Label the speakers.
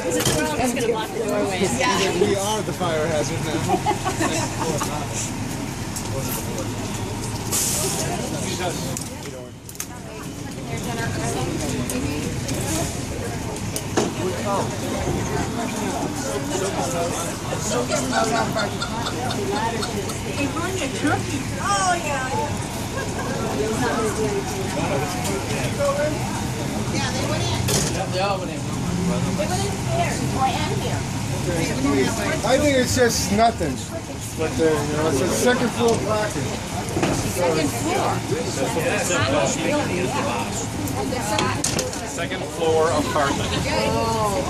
Speaker 1: Is it the world that's going to block the doorway?
Speaker 2: Yeah. We are the fire hazard now.
Speaker 1: Oh, yeah. Yeah, they went in.
Speaker 3: They all went in.
Speaker 1: They went in here. Boy, and here.
Speaker 2: I think it's just nothing. But you know, it's a second floor placard.
Speaker 1: Second floor.
Speaker 4: Second floor apartment.